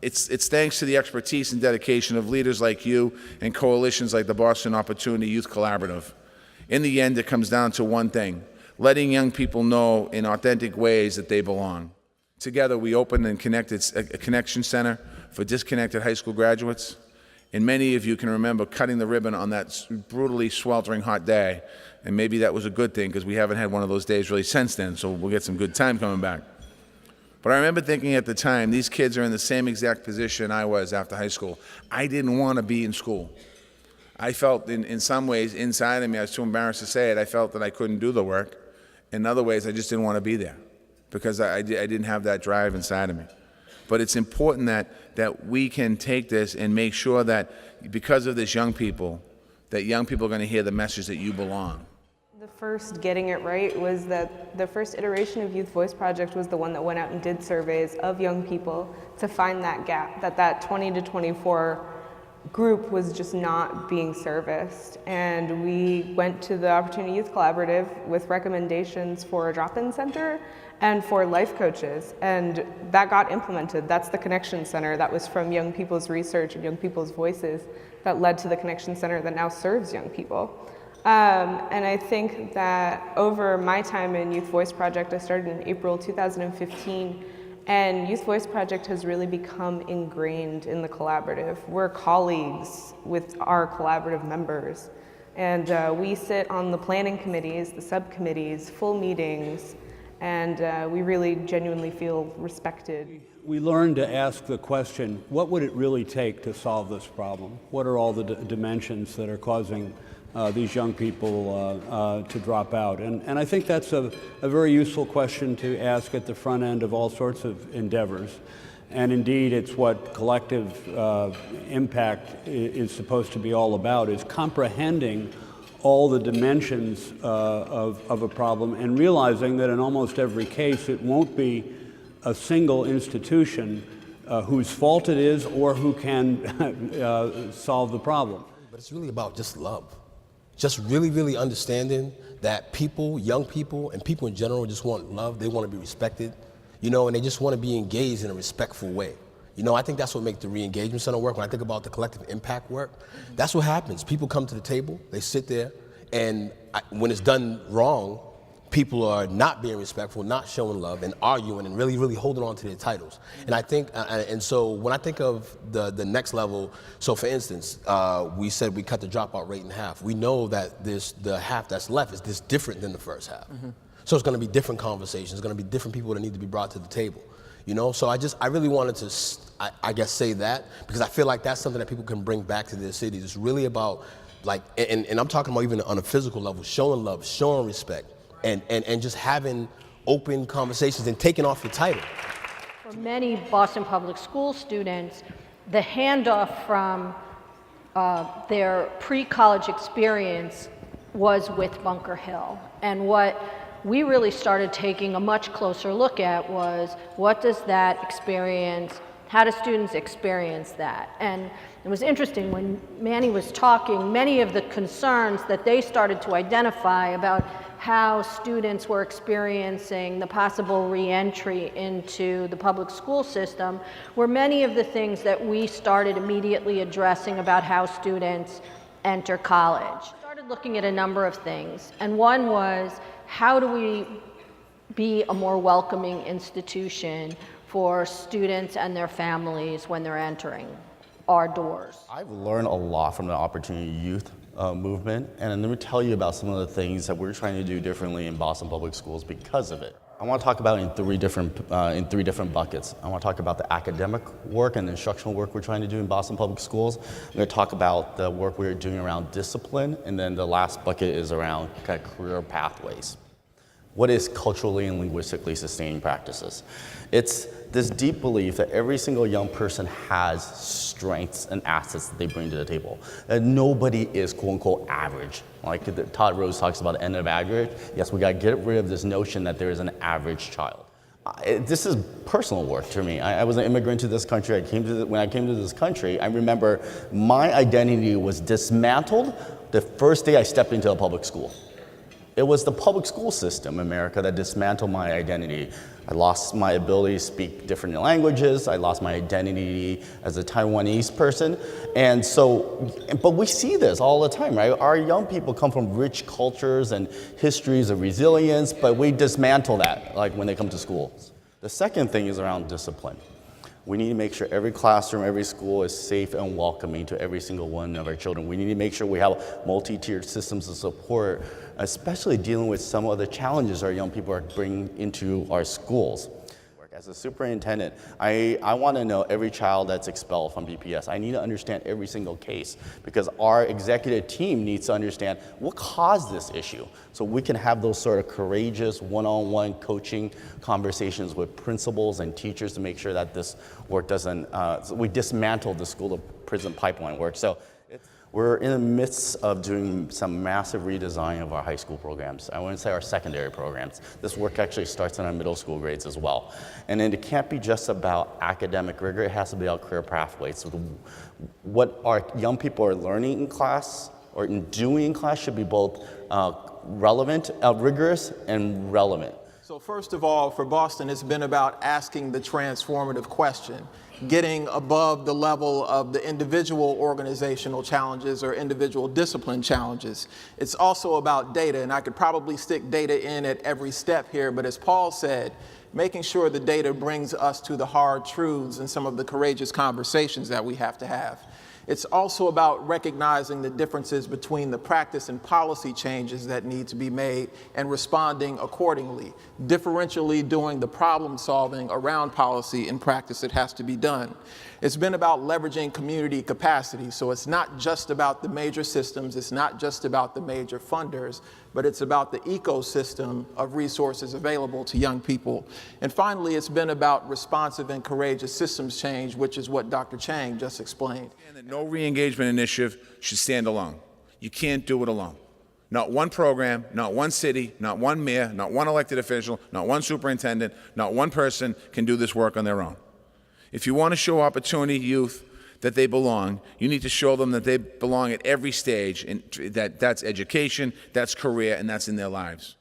It's thanks to the expertise and dedication of leaders like you and coalitions like the Boston Opportunity Youth Collaborative. In the end, it comes down to one thing: letting young people know in authentic ways that they belong. Together, we opened and connected a connection center for disconnected high school graduates. And many of you can remember cutting the ribbon on that brutally sweltering hot day. And maybe that was a good thing, because we haven't had one of those days really since then, so we'll get some good time coming back. But I remember thinking at the time, these kids are in the same exact position I was after high school. I didn't want to be in school. I felt in some ways inside of me, I was too embarrassed to say it, I felt that I couldn't do the work. In other ways, I just didn't want to be there, because I didn't have that drive inside of me. But it's important that we can take this and make sure that because of this young people, that young people are going to hear the message that you belong. The first getting it right was that the first iteration of Youth Voice Project was the one that went out and did surveys of young people to find that gap, that 20 to 24 group was just not being serviced. And we went to the Opportunity Youth Collaborative with recommendations for a drop-in center and for life coaches, and that got implemented. That's the Connection Center. That was from young people's research and young people's voices that led to the Connection Center that now serves young people. And I think that over my time in Youth Voice Project, I started in April 2015, and Youth Voice Project has really become ingrained in the collaborative. We're colleagues with our collaborative members, and we sit on the planning committees, the subcommittees, full meetings, and we really genuinely feel respected. We learned to ask the question, what would it really take to solve this problem? What are all the dimensions that are causing these young people to drop out? And I think that's a very useful question to ask at the front end of all sorts of endeavors. And indeed, it's what collective impact is supposed to be all about, is comprehending all the dimensions of a problem and realizing that in almost every case it won't be a single institution whose fault it is or who can solve the problem. But it's really about just love. Just really, really understanding that people, young people, and people in general just want love. They want to be respected, you know, and they just want to be engaged in a respectful way. You know, I think that's what makes the re-engagement center work. When I think about the collective impact work, that's what happens. People come to the table, they sit there, and when it's done wrong, people are not being respectful, not showing love, and arguing, and really, really holding on to their titles. And I think, and so when I think of the next level, so for instance, we said we cut the dropout rate in half. We know that the half that's left is this different than the first half. Mm-hmm. So it's going to be different conversations. It's going to be different people that need to be brought to the table. You know, so I really wanted to, I guess, say that, because I feel like that's something that people can bring back to their cities. It's really about, like, and I'm talking about even on a physical level, showing love, showing respect, and just having open conversations and taking off your title. For many Boston Public School students, the handoff from their pre-college experience was with Bunker Hill. And what we really started taking a much closer look at was, what does that experience, how do students experience that? And it was interesting, when Manny was talking, many of the concerns that they started to identify about how students were experiencing the possible re-entry into the public school system were many of the things that we started immediately addressing about how students enter college. We started looking at a number of things, and one was, how do we be a more welcoming institution for students and their families when they're entering our doors? I've learned a lot from the Opportunity Youth movement, and let me tell you about some of the things that we're trying to do differently in Boston Public Schools because of it. I want to talk about it in three different buckets. I want to talk about the academic work and the instructional work we're trying to do in Boston Public Schools. I'm going to talk about the work we're doing around discipline, and then the last bucket is around kind of career pathways. What is culturally and linguistically sustaining practices? It's this deep belief that every single young person has strengths and assets that they bring to the table. That nobody is quote unquote average. Like Todd Rose talks about the end of average. Yes, we gotta get rid of this notion that there is an average child. This is personal work to me. I was an immigrant to this country. When I came to this country, I remember my identity was dismantled the first day I stepped into a public school. It was the public school system in America that dismantled my identity. I lost my ability to speak different languages. I lost my identity as a Taiwanese person. And so, but we see this all the time, right? Our young people come from rich cultures and histories of resilience, but we dismantle that, like when they come to schools. The second thing is around discipline. We need to make sure every classroom, every school is safe and welcoming to every single one of our children. We need to make sure we have multi-tiered systems of support, especially dealing with some of the challenges our young people are bringing into our schools. As a superintendent, I want to know every child that's expelled from BPS. I need to understand every single case because our executive team needs to understand what caused this issue so we can have those sort of courageous one-on-one coaching conversations with principals and teachers to make sure that this work doesn't, we dismantle the school to prison pipeline work. So we're in the midst of doing some massive redesign of our high school programs. I wouldn't say our secondary programs. This work actually starts in our middle school grades as well. And then it can't be just about academic rigor, it has to be about career pathways. So what our young people are learning in class or in doing in class should be both rigorous and relevant. So first of all, for Boston, it's been about asking the transformative question, getting above the level of the individual organizational challenges or individual discipline challenges. It's also about data, and I could probably stick data in at every step here, but as Paul said, making sure the data brings us to the hard truths and some of the courageous conversations that we have to have. It's also about recognizing the differences between the practice and policy changes that need to be made and responding accordingly, differentially doing the problem solving around policy and practice that has to be done. It's been about leveraging community capacity, so it's not just about the major systems, it's not just about the major funders, but it's about the ecosystem of resources available to young people. And finally, it's been about responsive and courageous systems change, which is what Dr. Chang just explained. And that no re-engagement initiative should stand alone. You can't do it alone. Not one program, not one city, not one mayor, not one elected official, not one superintendent, not one person can do this work on their own. If you want to show opportunity youth that they belong, you need to show them that they belong at every stage, and that's education, that's career, and that's in their lives.